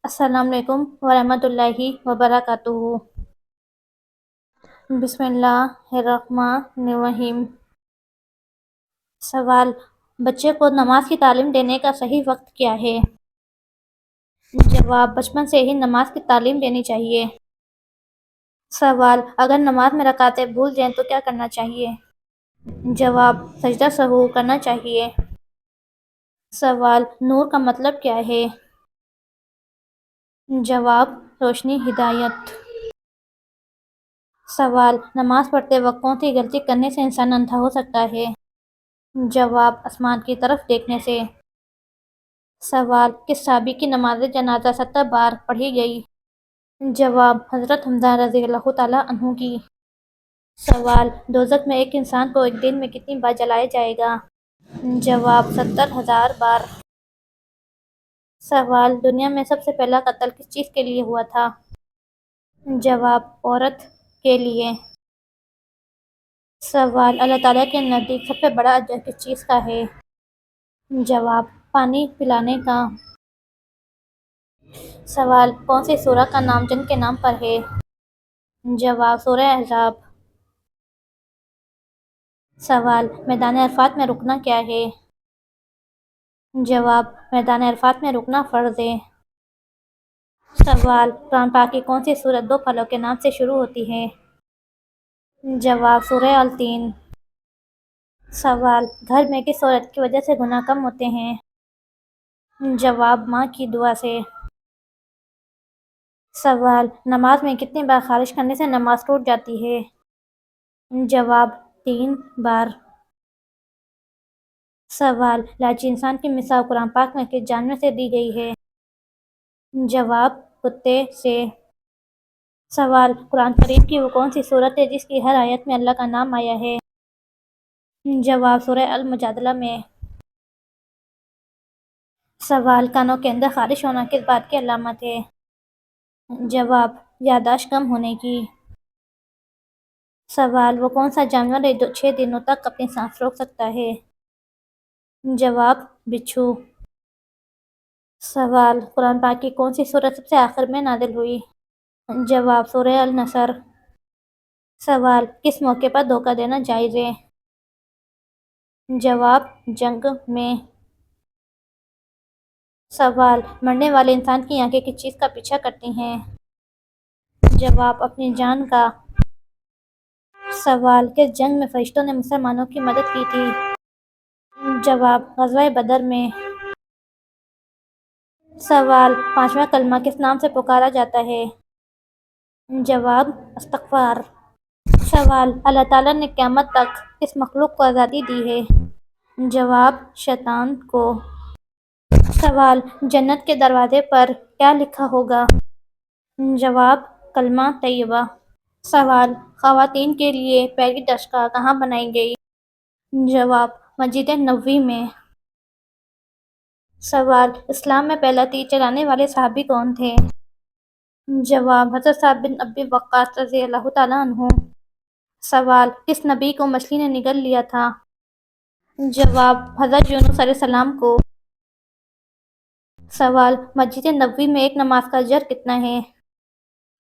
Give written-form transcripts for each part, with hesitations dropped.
السلام علیکم ورحمۃ اللہ وبرکاتہ۔ بسم اللہ الرحمن الرحیم۔ سوال: بچے کو نماز کی تعلیم دینے کا صحیح وقت کیا ہے؟ جواب: بچپن سے ہی نماز کی تعلیم دینی چاہیے۔ سوال: اگر نماز میں رکعتیں بھول جائیں تو کیا کرنا چاہیے؟ جواب: سجدہ سہو کرنا چاہیے۔ سوال: نور کا مطلب کیا ہے؟ جواب: روشنی، ہدایت۔ سوال: نماز پڑھتے وقت کون سی غلطی کرنے سے انسان اندھا ہو سکتا ہے؟ جواب: آسمان کی طرف دیکھنے سے۔ سوال: کس صحابی کی نماز جنازہ 70 بار پڑھی گئی؟ جواب: حضرت حمزہ رضی اللہ تعالیٰ عنہ کی۔ سوال: دوزخ میں ایک انسان کو ایک دن میں کتنی بار جلایا جائے گا؟ جواب: 70,000 بار۔ سوال: دنیا میں سب سے پہلا قتل کس چیز کے لیے ہوا تھا؟ جواب: عورت کے لیے۔ سوال: اللہ تعالیٰ کے نزدیک سب سے بڑا اجر کس چیز کا ہے؟ جواب: پانی پلانے کا۔ سوال: کون سی سورہ کا نام جنگ کے نام پر ہے؟ جواب: سورہ احزاب۔ سوال: میدان عرفات میں رکنا کیا ہے؟ جواب: میدان عرفات میں رکنا فرض ہے۔ سوال: قرآن پاک کی کون سی سورت 2 پھلوں کے نام سے شروع ہوتی ہے؟ جواب: سورہ التین۔ سوال: گھر میں کس عورت کی وجہ سے گناہ کم ہوتے ہیں؟ جواب: ماں کی دعا سے۔ سوال: نماز میں کتنی بار خارج کرنے سے نماز ٹوٹ جاتی ہے؟ جواب: 3 بار۔ سوال: لالچی انسان کی مثال قرآن پاک میں کس جانور سے دی گئی ہے؟ جواب: کتے سے۔ سوال: قرآن کریم کی وہ کون سی سورت ہے جس کی ہر آیت میں اللہ کا نام آیا ہے؟ جواب: سورہ المجادلہ میں۔ سوال: کانوں کے اندر خارش ہونا کس بات کی علامت ہے؟ جواب: یادداشت کم ہونے کی۔ سوال: وہ کون سا جانور ہے جو 6 دنوں تک اپنی سانس روک سکتا ہے؟ جواب: بچھو۔ سوال: قرآن پاک کی کون سی سورت سب سے آخر میں نازل ہوئی؟ جواب: سورہ النصر۔ سوال: کس موقع پر دھوکہ دینا جائز ہے؟ جواب: جنگ میں۔ سوال: مرنے والے انسان کی آنکھیں کس چیز کا پیچھا کرتی ہیں؟ جواب: اپنی جان کا۔ سوال: کس جنگ میں فرشتوں نے مسلمانوں کی مدد کی تھی؟ جواب: غزوہ بدر میں۔ سوال: 5واں کلمہ کس نام سے پکارا جاتا ہے؟ جواب: استغفار۔ سوال: اللہ تعالیٰ نے قیامت تک کس مخلوق کو آزادی دی ہے؟ جواب: شیطان کو۔ سوال: جنت کے دروازے پر کیا لکھا ہوگا؟ جواب: کلمہ طیبہ۔ سوال: خواتین کے لیے پہلی دستگاہ کہاں بنائی گئی؟ جواب: مسجد نبوی میں۔ سوال: اسلام میں پہلا تیر چلانے والے صحابی کون تھے؟ جواب: حضرت سعد بن ابی وقاص رضی اللہ تعالیٰ عنہ۔ سوال: کس نبی کو مچھلی نے نگل لیا تھا؟ جواب: حضرت یونس علیہ السلام کو۔ سوال: مسجد نبوی میں ایک نماز کا اجر کتنا ہے؟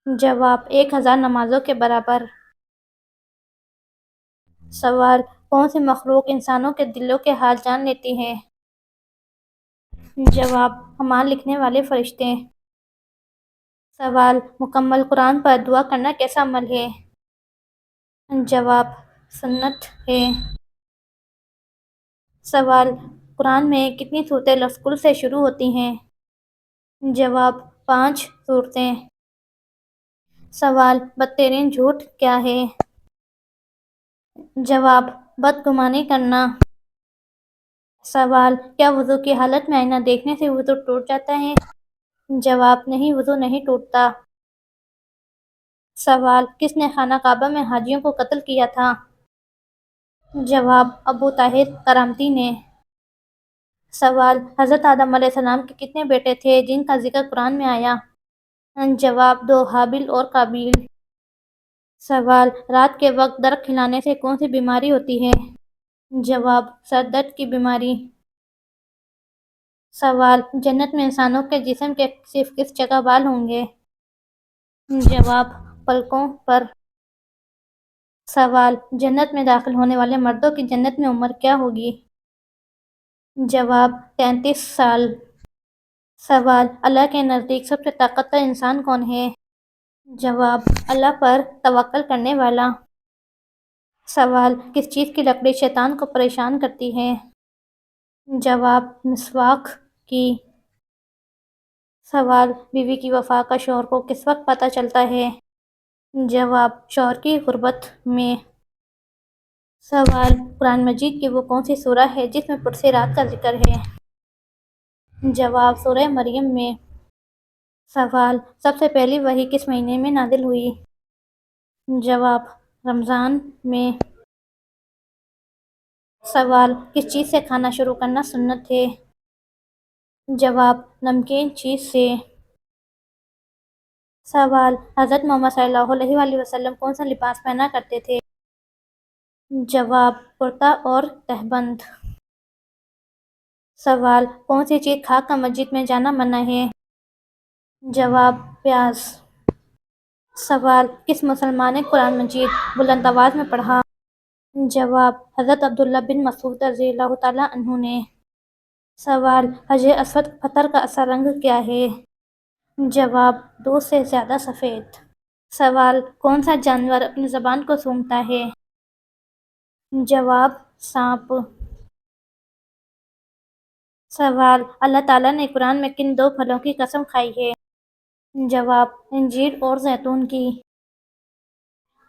جواب: 1000 نمازوں کے برابر۔ سوال: کون سی مخلوق انسانوں کے دلوں کے حال جان لیتی ہے؟ جواب: اعمال لکھنے والے فرشتے۔ سوال: مکمل قرآن پر دعا کرنا کیسا عمل ہے؟ جواب: سنت ہے۔ سوال: قرآن میں کتنی صورتیں لفظ کل سے شروع ہوتی ہیں؟ جواب: 5 صورتیں۔ سوال: بدترین جھوٹ کیا ہے؟ جواب: بدگمانی کرنا۔ سوال: کیا وضو کی حالت میں آئینہ دیکھنے سے وضو ٹوٹ جاتا ہے؟ جواب: نہیں، وضو نہیں ٹوٹتا۔ سوال: کس نے خانہ کعبہ میں حاجیوں کو قتل کیا تھا؟ جواب: ابو طاہر کرامتی نے۔ سوال: حضرت آدم علیہ السلام کے کتنے بیٹے تھے جن کا ذکر قرآن میں آیا؟ جواب: 2، حابیل اور قابیل۔ سوال: رات کے وقت درخت ہلانے سے کون سی بیماری ہوتی ہے؟ جواب: سر درد کی بیماری۔ سوال جنت میں انسانوں کے جسم کے صرف کس جگہ بال ہوں گے؟ جواب پلکوں پر۔ سوال جنت میں داخل ہونے والے مردوں کی جنت میں عمر کیا ہوگی؟ جواب 33 سال۔ سوال اللہ کے نزدیک سب سے طاقتور انسان کون ہے؟ جواب اللہ پر توکل کرنے والا۔ سوال کس چیز کی لکڑی شیطان کو پریشان کرتی ہے؟ جواب مسواک کی۔ سوال بیوی کی وفا کا شوہر کو کس وقت پتہ چلتا ہے؟ جواب شوہر کی غربت میں۔ سوال قرآن مجید کی وہ کون سی سورہ ہے جس میں پرسے رات کا ذکر ہے؟ جواب سورہ مریم میں۔ سوال سب سے پہلی وحی کس مہینے میں نازل ہوئی؟ جواب رمضان میں۔ سوال کس چیز سے کھانا شروع کرنا سنت ہے؟ جواب نمکین چیز سے۔ سوال حضرت محمد صلی اللہ علیہ وآلہ وسلم کون سا لباس پہنا کرتے تھے؟ جواب کرتا اور تہبند۔ سوال کون سی چیز کھا کر مسجد میں جانا منع ہے؟ جواب پیاز۔ سوال کس مسلمان نے قرآن مجید بلند آواز میں پڑھا؟ جواب حضرت عبداللہ بن مسعود رضی اللہ تعالیٰ عنہ نے۔ سوال حجر اسود پتھر کا اصل رنگ کیا ہے؟ جواب دودھ سے زیادہ سفید۔ سوال کون سا جانور اپنی زبان کو سونگھتا ہے؟ جواب سانپ۔ سوال اللہ تعالیٰ نے قرآن میں کن دو پھلوں کی قسم کھائی ہے؟ جواب انجیر اور زیتون کی۔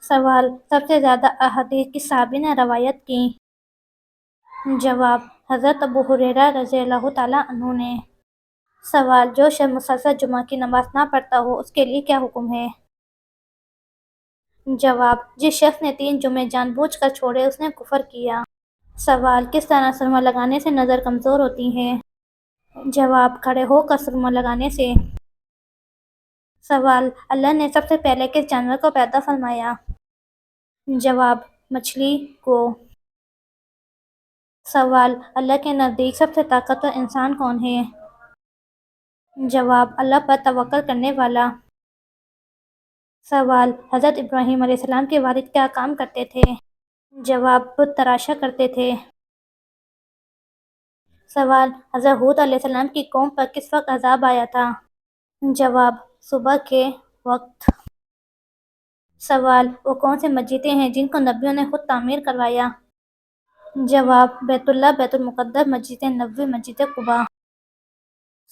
سوال سب سے زیادہ احادیث کس صحابی نے روایت کی؟ جواب حضرت ابو ہریرہ رضی اللہ تعالیٰ عنہ نے۔ سوال جو شخص مسلسل جمعہ کی نماز نہ پڑھتا ہو اس کے لیے کیا حکم ہے؟ جواب جس شخص نے 3 جمعے جان بوجھ کر چھوڑے اس نے کفر کیا۔ سوال کس طرح سرما لگانے سے نظر کمزور ہوتی ہے؟ جواب کھڑے ہو کر سرما لگانے سے۔ سوال اللہ نے سب سے پہلے کس جانور کو پیدا فرمایا؟ جواب مچھلی کو۔ سوال اللہ کے نزدیک سب سے طاقتور انسان کون ہے؟ جواب اللہ پر توکل کرنے والا۔ سوال حضرت ابراہیم علیہ السلام کے والد کیا کام کرتے تھے؟ جواب بت تراشا کرتے تھے۔ سوال حضرت ہود علیہ السلام کی قوم پر کس وقت عذاب آیا تھا؟ جواب صبح کے وقت۔ سوال وہ کون سے مسجدیں ہیں جن کو نبیوں نے خود تعمیر کروایا؟ جواب بیت اللہ، بیت المقدس، مسجد نبوی، مسجد قباء۔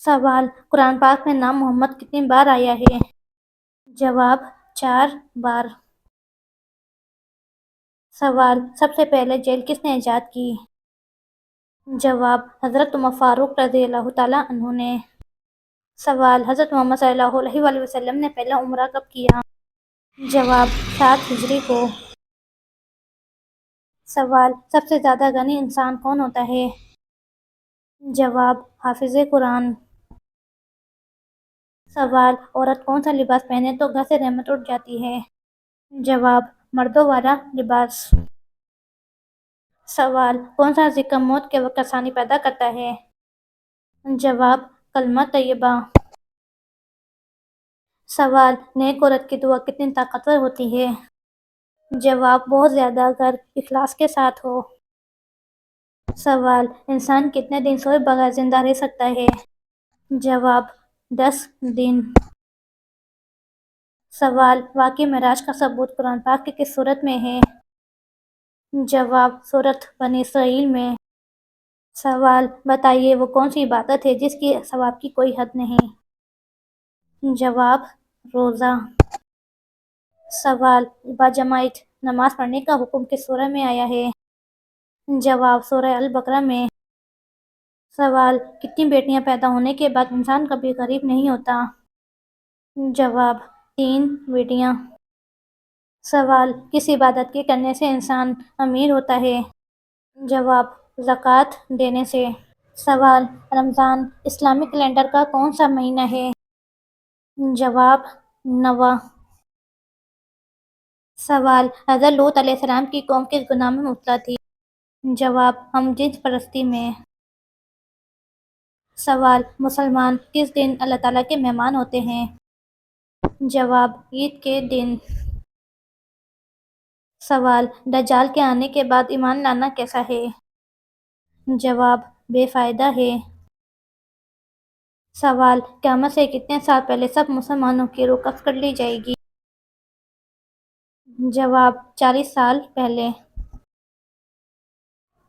سوال قرآن پاک میں نام محمد کتنی بار آیا ہے؟ جواب 4 بار۔ سوال سب سے پہلے جیل کس نے ایجاد کی؟ جواب حضرت عمر فاروق رضی اللہ تعالیٰ عنہ نے۔ سوال حضرت محمد صلی اللہ علیہ وآلہ وسلم نے پہلا عمرہ کب کیا؟ جواب 7 ہجری کو۔ سوال سب سے زیادہ غنی انسان کون ہوتا ہے؟ جواب حافظ قرآن۔ سوال عورت کون سا لباس پہنے تو گھر سے رحمت اٹھ جاتی ہے؟ جواب مردوں والا لباس۔ سوال کون سا ذکر موت کے وقت آسانی پیدا کرتا ہے؟ جواب کلمہ طیبہ۔ سوال نیک عورت کی دعا کتنی طاقتور ہوتی ہے؟ جواب بہت زیادہ اگر اخلاص کے ساتھ ہو۔ سوال انسان کتنے دن سوئے بغیر زندہ رہ سکتا ہے؟ جواب 10 دن۔ سوال واقعہ معراج کا ثبوت قرآن پاک کی کس سورت میں ہے؟ جواب سورۃ بنی اسرائیل میں۔ سوال بتائیے وہ کون سی عبادت ہے جس کی ثواب کی کوئی حد نہیں؟ جواب روزہ۔ سوال باجماعت نماز پڑھنے کا حکم کس سورہ میں آیا ہے؟ جواب سورہ البقرہ میں۔ سوال کتنی بیٹیاں پیدا ہونے کے بعد انسان کبھی غریب نہیں ہوتا؟ جواب 3 بیٹیاں۔ سوال کس عبادت کے کرنے سے انسان امیر ہوتا ہے؟ جواب زکوٰۃ دینے سے۔ سوال رمضان اسلامی کیلنڈر کا کون سا مہینہ ہے؟ جواب 9۔ سوال حضرت لوط علیہ السلام کی قوم کس گناہ میں مبتلا تھی؟ جواب ہم جنس پرستی میں۔ سوال: مسلمان کس دن اللہ تعالیٰ کے مہمان ہوتے ہیں؟ جواب: عید کے دن۔ سوال: دجال کے آنے کے بعد ایمان لانا کیسا ہے؟ جواب: بے فائدہ ہے۔ سوال: قیامت سے کتنے سال پہلے سب مسلمانوں کی روح قبض کر لی جائے گی؟ جواب: 40 سال پہلے۔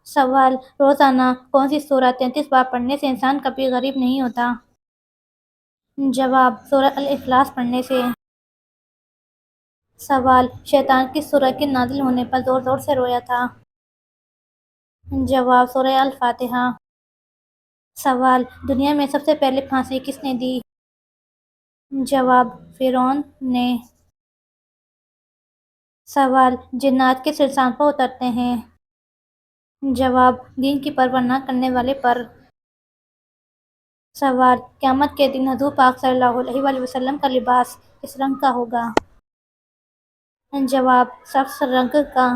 سوال: روزانہ کون سی سورہ 33 بار پڑھنے سے انسان کبھی غریب نہیں ہوتا؟ جواب: سورہ الاخلاص پڑھنے سے۔ سوال: شیطان کس سورہ کے نازل ہونے پر زور زور سے رویا تھا؟ جواب: سورہ الفاتحہ۔ سوال: دنیا میں سب سے پہلے پھانسی کس نے دی؟ جواب: فرعون نے۔ سوال: جنات کس انسان پر اترتے ہیں؟ جواب: دین کی پرواہ نہ کرنے والے پر۔ سوال: قیامت کے دن حضور پاک صلی اللہ علیہ وآلہ وسلم کا لباس کس رنگ کا ہوگا؟ جواب: سبز رنگ کا۔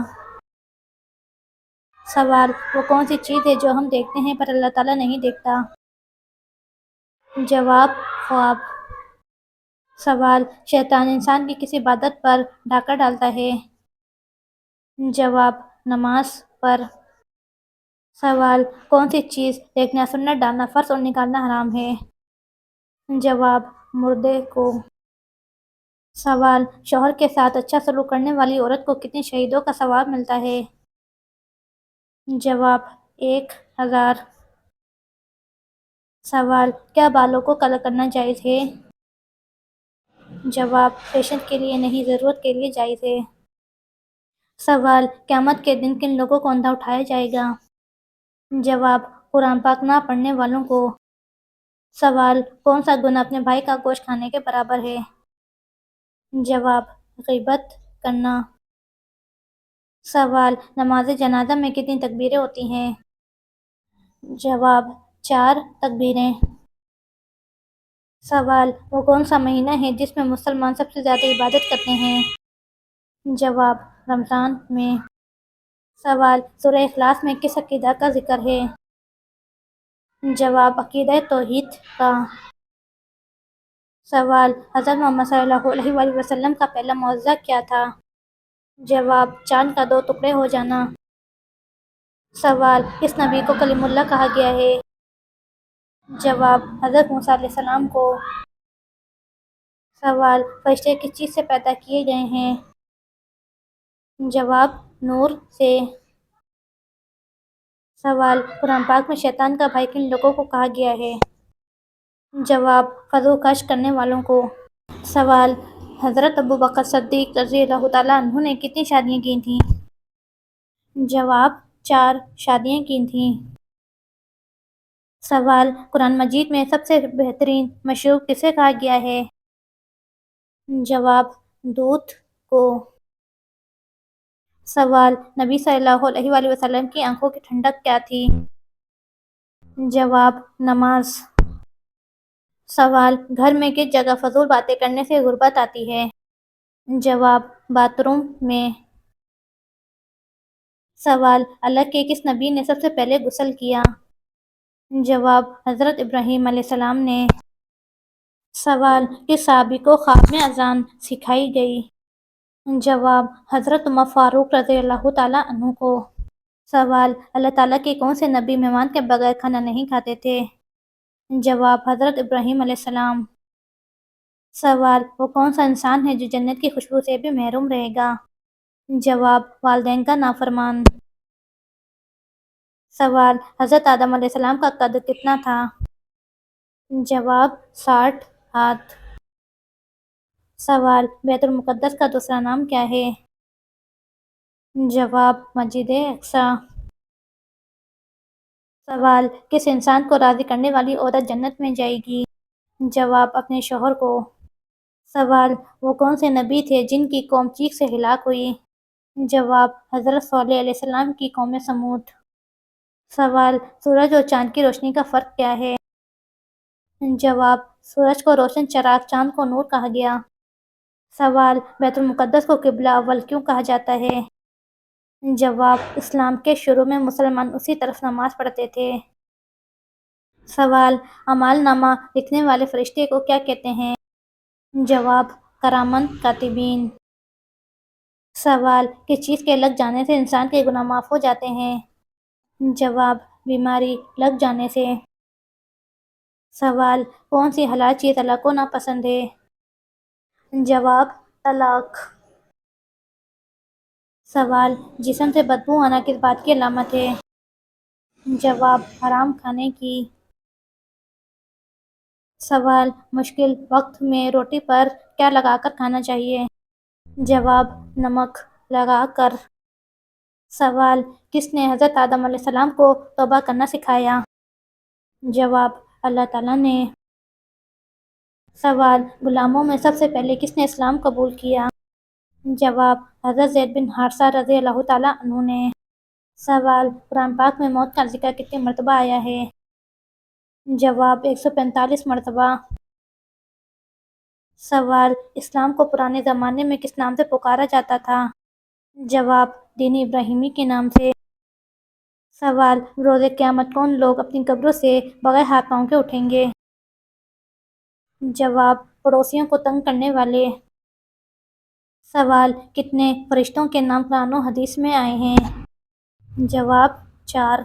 سوال: وہ کون سی چیز ہے جو ہم دیکھتے ہیں پر اللہ تعالیٰ نہیں دیکھتا؟ جواب: خواب۔ سوال: شیطان انسان کی کس عبادت پر ڈاکہ ڈالتا ہے؟ جواب: نماز پر۔ سوال: کون سی چیز دیکھنا سنت ڈالنا فرض اور نکالنا حرام ہے؟ جواب: مردے کو۔ سوال: شوہر کے ساتھ اچھا سلوک کرنے والی عورت کو کتنے شہیدوں کا ثواب ملتا ہے؟ جواب: 1000۔ سوال: کیا بالوں کو کلر کرنا جائز ہے؟ جواب: فیشن کے لیے نہیں، ضرورت کے لیے جائز ہے۔ سوال: قیامت کے دن کن لوگوں کو اندھا اٹھایا جائے گا؟ جواب: قرآن پاک نہ پڑھنے والوں کو۔ سوال: کون سا گناہ اپنے بھائی کا گوشت کھانے کے برابر ہے؟ جواب: غیبت کرنا۔ سوال: نماز جنازہ میں کتنی تکبیریں ہوتی ہیں؟ جواب: 4 تکبیریں۔ سوال: وہ کون سا مہینہ ہے جس میں مسلمان سب سے زیادہ عبادت کرتے ہیں؟ جواب: رمضان میں۔ سوال: سورہ اخلاص میں کس عقیدہ کا ذکر ہے؟ جواب: عقیدہ توحید کا۔ سوال: حضرت محمد صلی اللہ علیہ وآلہ وسلم کا پہلا معجزہ کیا تھا؟ جواب: چاند کا 2 ٹکڑے ہو جانا۔ سوال: کس نبی کو کلیم اللہ کہا گیا ہے؟ جواب: حضرت موسیٰ علیہ السلام کو۔ سوال: فرشتے کس چیز سے پیدا کیے گئے ہیں؟ جواب: نور سے۔ سوال: قرآن پاک میں شیطان کا بھائی کن لوگوں کو کہا گیا ہے؟ جواب: فضول خرچ کرنے والوں کو۔ سوال: حضرت ابوبکر صدیق رضی اللہ تعالیٰ عنہ نے کتنی شادیاں کی تھیں؟ جواب: 4 شادیاں کی تھیں۔ سوال: قرآن مجید میں سب سے بہترین مشروب کسے کہا گیا ہے؟ جواب: دودھ کو۔ سوال: نبی صلی اللہ علیہ وآلہ وسلم کی آنکھوں کی ٹھنڈک کیا تھی؟ جواب: نماز۔ سوال: گھر میں کس جگہ فضول باتیں کرنے سے غربت آتی ہے؟ جواب: باتھ روم میں۔ سوال: اللہ کے کس نبی نے سب سے پہلے غسل کیا؟ جواب: حضرت ابراہیم علیہ السلام نے۔ سوال: کس صحابی کو خواب میں اذان سکھائی گئی؟ جواب: حضرت عمر فاروق رضی اللہ تعالیٰ عنہ کو۔ سوال: اللہ تعالیٰ کے کون سے نبی مہمان کے بغیر کھانا نہیں کھاتے تھے؟ جواب: حضرت ابراہیم علیہ السلام۔ سوال: وہ کون سا انسان ہے جو جنت کی خوشبو سے بھی محروم رہے گا؟ جواب: والدین کا نافرمان۔ سوال: حضرت آدم علیہ السلام کا قد کتنا تھا؟ جواب: 60 ہاتھ۔ سوال: بیت المقدس کا دوسرا نام کیا ہے؟ جواب: مسجد اقصی۔ سوال: کس انسان کو راضی کرنے والی عورت جنت میں جائے گی؟ جواب: اپنے شوہر کو۔ سوال: وہ کون سے نبی تھے جن کی قوم چیخ سے ہلاک ہوئی؟ جواب: حضرت صالح علیہ السلام کی قوم سمود۔ سوال: سورج اور چاند کی روشنی کا فرق کیا ہے؟ جواب: سورج کو روشن چراغ، چاند کو نور کہا گیا۔ سوال: بیت المقدس کو قبلہ اول کیوں کہا جاتا ہے؟ جواب: اسلام کے شروع میں مسلمان اسی طرف نماز پڑھتے تھے۔ سوال، اعمال نامہ لکھنے والے فرشتے کو کیا کہتے ہیں؟ جواب، کرامن کاتبین۔ سوال، کس چیز کے لگ جانے سے انسان کے گناہ معاف ہو جاتے ہیں؟ جواب، بیماری لگ جانے سے۔ سوال، کون سی حلال چیز اللہ کو ناپسند ہے؟ جواب، طلاق۔ سوال، جسم سے بدبو آنا کس بات کی علامت ہے؟ جواب، حرام کھانے کی۔ سوال، مشکل وقت میں روٹی پر کیا لگا کر کھانا چاہیے؟ جواب، نمک لگا کر۔ سوال، کس نے حضرت آدم علیہ السلام کو توبہ کرنا سکھایا؟ جواب، اللہ تعالیٰ نے۔ سوال، غلاموں میں سب سے پہلے کس نے اسلام قبول کیا؟ جواب، حضرت زید بن حارثہ رضی اللہ تعالیٰ عنہ نے۔ سوال، قرآن پاک میں موت کا ذکر کتنی مرتبہ آیا ہے؟ جواب، 145 مرتبہ۔ سوال، اسلام کو پرانے زمانے میں کس نام سے پکارا جاتا تھا؟ جواب، دین ابراہیمی کے نام سے۔ سوال، روز قیامت کون لوگ اپنی قبروں سے بغیر ہاتھ پاؤں کے اٹھیں گے؟ جواب، پڑوسیوں کو تنگ کرنے والے۔ سوال، کتنے فرشتوں کے نام قرآن و حدیث میں آئے ہیں؟ جواب، 4۔